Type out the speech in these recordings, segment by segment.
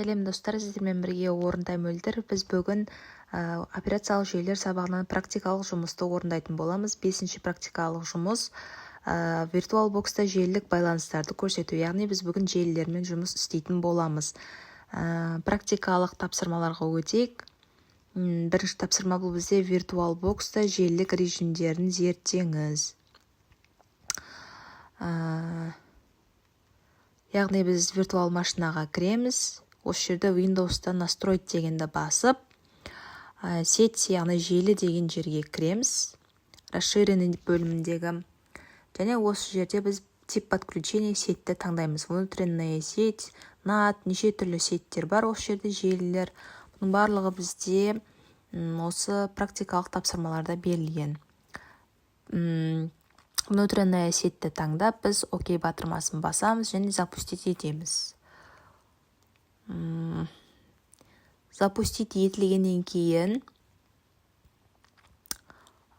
Сәлем достар, сіздермен бірге орынтай мөлдір. Біз бүгін операциялық жүйелер сабағынан практикалық жұмысты орындайтын боламыз. 5-ші практикалық жұмыс виртуал бокста желілік байланыстарды көрсету. Яғни біз бүгін желілермен жұмыс істейтін боламыз. Практикалық тапсырмаларға өтейік. Бірінші тапсырма бұл бізде виртуал бокста желілік режимдерін зерттеңіз. Яғни біз виртуал машинаға кіреміз. Осы жерде Windows'та настроить дегенді басып, сеть, яғни желі деген жерге кіреміз. Расширенный бөліміндегі. Және осы жерде біз тип подключения сетьті таңдаймыз. Внутренняя сеть, NAT, неше түрлі сеттер бар осы жерде желілер. Бұның барлығы бізде осы практикалық тапсырмаларда берілген. Внутренняя сетьті таңдап, біз ОК батырмасын басамыз және запустить етеміз. Запустить етілгеннен кейін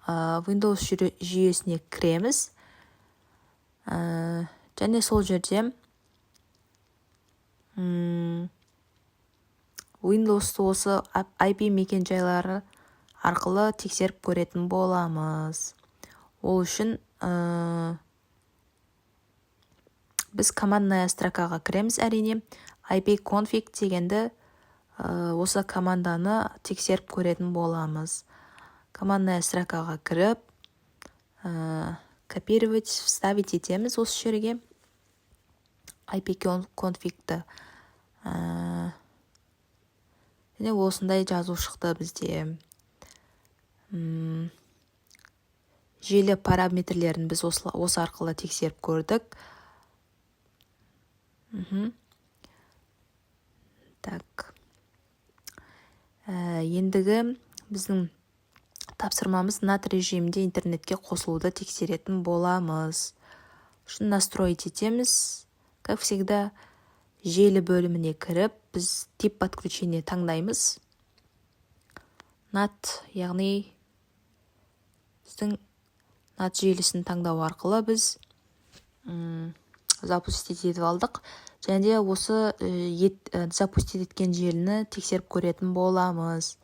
Windows жүйесіне кіреміз. Және сол жерде Windows осы IP мекен жайлары арқылы тексеріп көретін боламыз. Ол үшін біз командная строкаға кіреміз әрине. ipconfig дегенді осы команданы тексеріп көретін боламыз. Командная строкаға кіріп, копировать, вставить етеміз осы жерге ipconfigті. Және осындай жазу шықты бізде. Желі параметрлерін біз осы арқылы тексеріп көрдік. Так. Ендігі біздің тапсырмамыз NAT режимінде интернетке қосылуды тексеретін боламыз. Үшін настроить етеміз. Как всегда, желі бөліміне кіріп, біз тип подключения таңдаймыз. NAT, яғни біздің NAT желісін таңдау арқылы біз запустить етіп алдық. Және де осы запустить еткен желіні тексеріп көретін боламыз.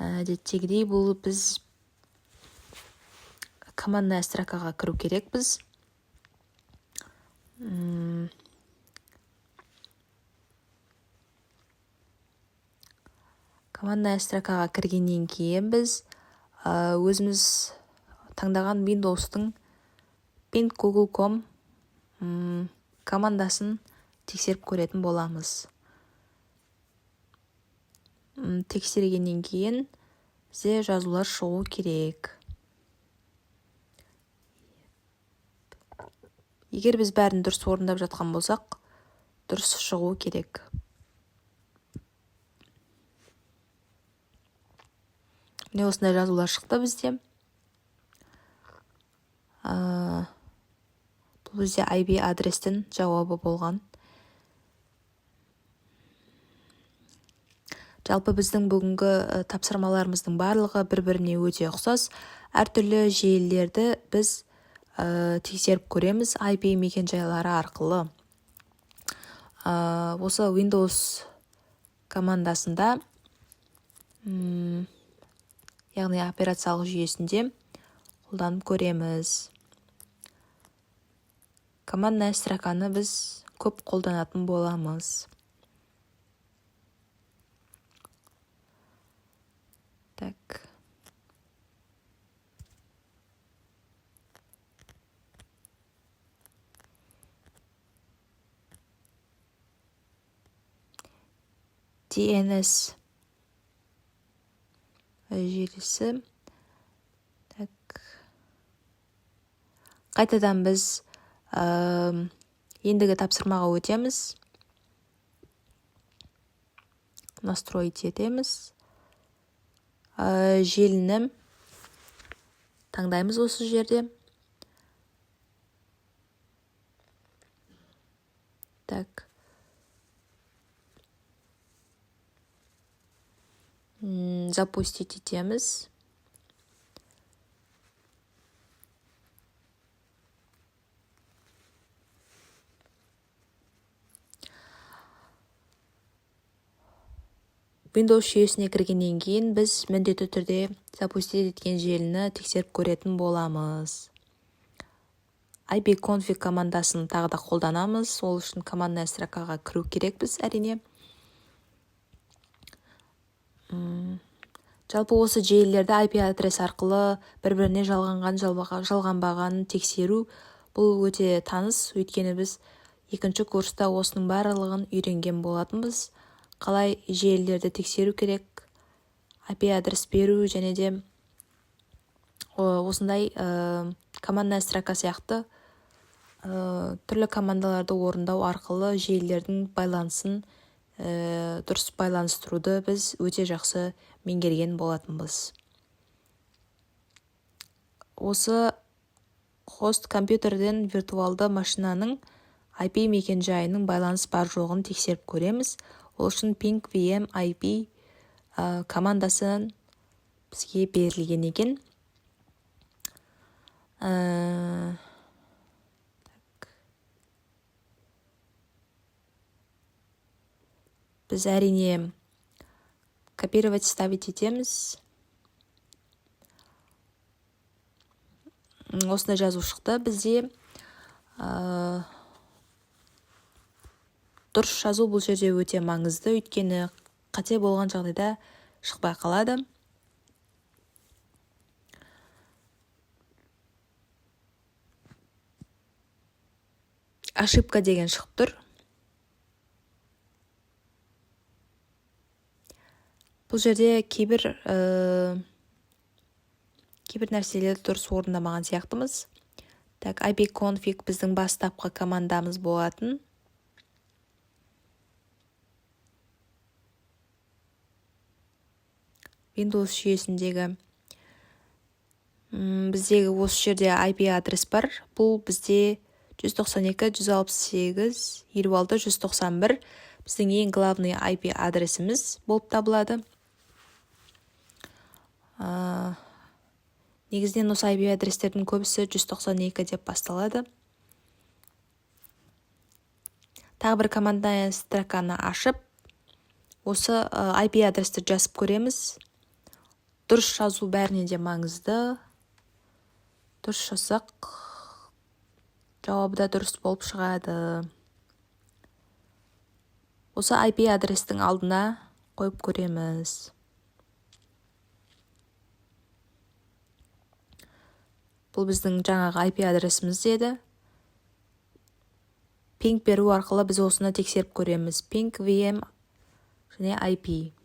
Әдеттегідей бұл біз командная строкаға кіру керек біз. Командная строкаға кіргеннен кейін біз өзіміз таңдаған Windows'тың Ping Google.com командасын тексеріп көретін боламыз. Тексергеннен кейін бізде жазулар шығу керек. Егер біз бәрін дұрыс орындап жатқан болсақ, дұрыс шығу керек. Міне осындай жазулар шықты бізде. Бұл бізде IP адрестің жауабы болған. Жалпы біздің бүгінгі тапсырмаларымыздың барлығы бір-біріне өте ұқсас. Әртүрлі желілерді біз тексеріп көреміз IP мекен жайлары арқылы. Осы Windows командасында, яғни операциялық жүйесінде қолданып көреміз. Командная строканы біз көп қолданатын боламыз. Так. DNS желісі. Так. Қайтадан біз ендігі тапсырмаға өтеміз. Настроить етеміз. Желіні таңдаймыз осы жерде. Так. Запустить етеміз. Windows жүйесіне кіргеннен кейін біз міндетті түрде запустить еткен желіні тексеріп көретін боламыз. ipconfig командасын тағы да қолданамыз. Ол үшін командная строкаға кіру керекпіз, әрине. Жалпы осы желілерді IP адрес арқылы бір-біріне жалғанбағанын тексеру бұл өте таныс, өйткені біз екінші курста осының барлығын үйренген болатынбыз. Қалай желілерді тексеру керек, IP адрес беру және де осындай командная строка сияқты түрлі командаларды орындау арқылы желілердің байланысын дұрыс байланыстыруды біз өте жақсы меңгерген болатынбыз. Осы хост компьютерден виртуалды машинаның IP мекен-жайының байланыс бар жоғын тексеріп көреміз. Ол үшін ping VM IP командасын бізге берілген екен. Біз әрине копировать ставить етеміз. Осында жазу шықты. Бізде дұрыс жазу бұл жерде өте маңызды, өйткені қате болған жағдайда шықпай қалады. Ошибка деген шығып тұр. Бұл жерде кейбір нәрселерді дұрыс орындамаған сияқтымыз. ipconfig біздің бастапқы командамыз болатын. Windows жүйесіндегі біздегі осы жерде IP адрес бар. Бұл бізде 192.168.26.191 біздің ең главный IP адресіміз болып табылады. Негізінен осы IP адрестердің көбісі 192 деп басталады. Тағы бір командная строканы ашып, осы IP адресті жазып көреміз. Дұрыс жазу бәріне де маңызды. Дұрыс жазсақ, жауабы да дұрыс болып шығады. Осы IP адрестің алдына қойып көреміз. Бұл біздің жаңағы IP адресіміз деді. Ping беру арқылы біз осыны тексеріп көреміз. Ping VM және IP.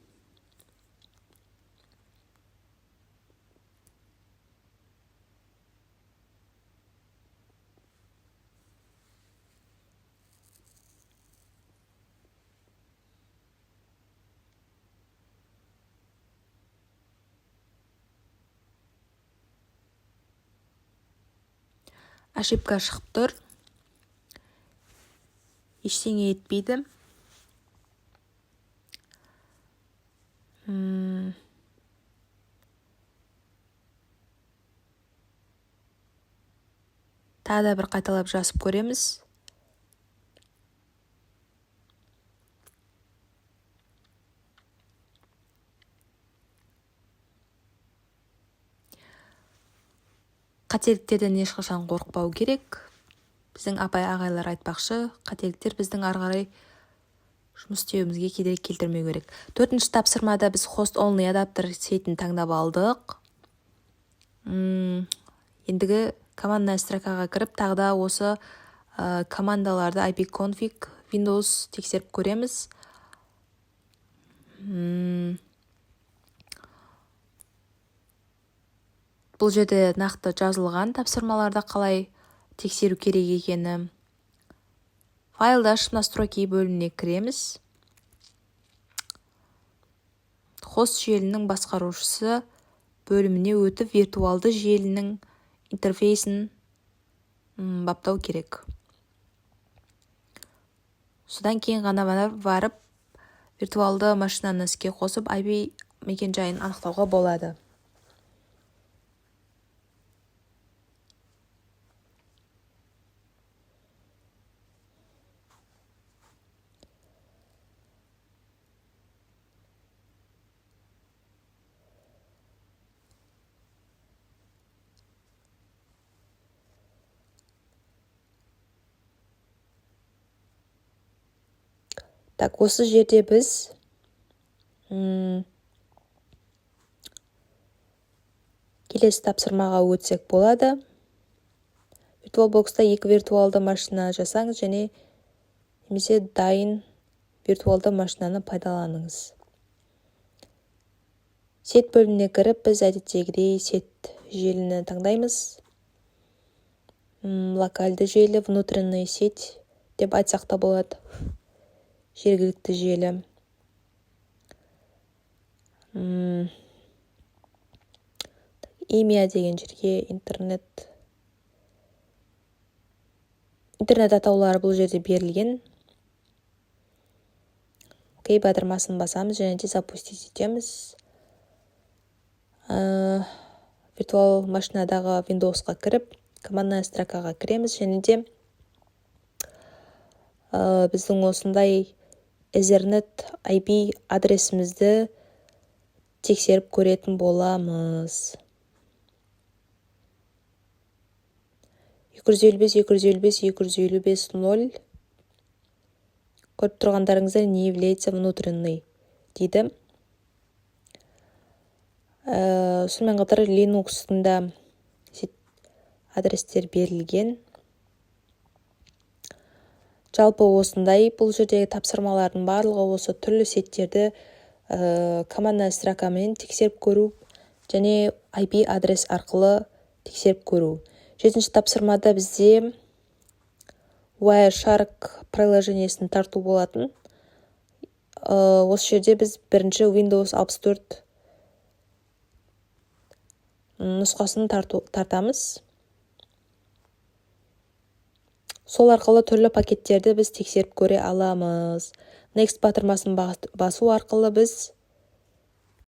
Ошибка шығып тұр. Ештеңе етпейді. Тағы да бір қайталап жазып көреміз. Қателіктерден ешқашан қорықпау керек. Біздің апай-ағайлар айтпақшы, қателіктер біздің арғарай жұмыс істеуімізге кедергі келтірмеу керек. 4-ші тапсырмада біз host only адаптер сетін таңдап алдық. Ендігі командная строкаға кіріп, тағы да осы командаларды ipconfig Windows тексеріп көреміз. Бұл жерде нақты жазылған тапсырмаларда қалай тексеру керек екені. Файлды ашып настройки бөліміне кіреміз. Хост желінің басқарушысы бөліміне өтіп, виртуалды желінің интерфейсін баптау керек. Содан кейін ғана барып, виртуалды машинаны іске қосып, IP мекен-жайын анықтауға болады. Так, осы жерде біз келесі тапсырмаға өтсек болады. VirtualBox'та 2 виртуалды машина жасаңыз және немесе дайын виртуалды машинаны пайдаланыңыз. Сет бөліміне кіріп, біз әдеттегідей сет желіні таңдаймыз. Локальды желі, внутренний сеть деп айтсақ та болады. Жергілікті желі. Имя деген жерге интернет атаулары бұл жерде берілген. Окей, батырмасын басамыз және де запустить етеміз. Виртуал машинадағы Windows'қа кіріп, командная строкаға кіреміз және де біздің осындай Ethernet IP адресімізді тексеріп көретін боламыз. 255.255.255.0 көріп тұрғандарыңыздар не является внутренний дейді. Сонымен қатар Linux-тында адрестер берілген. Жалпы осындай бұл жердегі тапсырмалардың барлығы осы түрлі сеттерді командная строкамен тексеріп көру және IP адрес арқылы тексеріп көру. 7-ші тапсырмада бізде Wireshark приложениесін тарту болатын. Осы жерде біз бірінші Windows 64 нұсқасын тартамыз. Сол арқылы түрлі пакеттерді біз тексеріп көре аламыз. Next батырмасын басу арқылы біз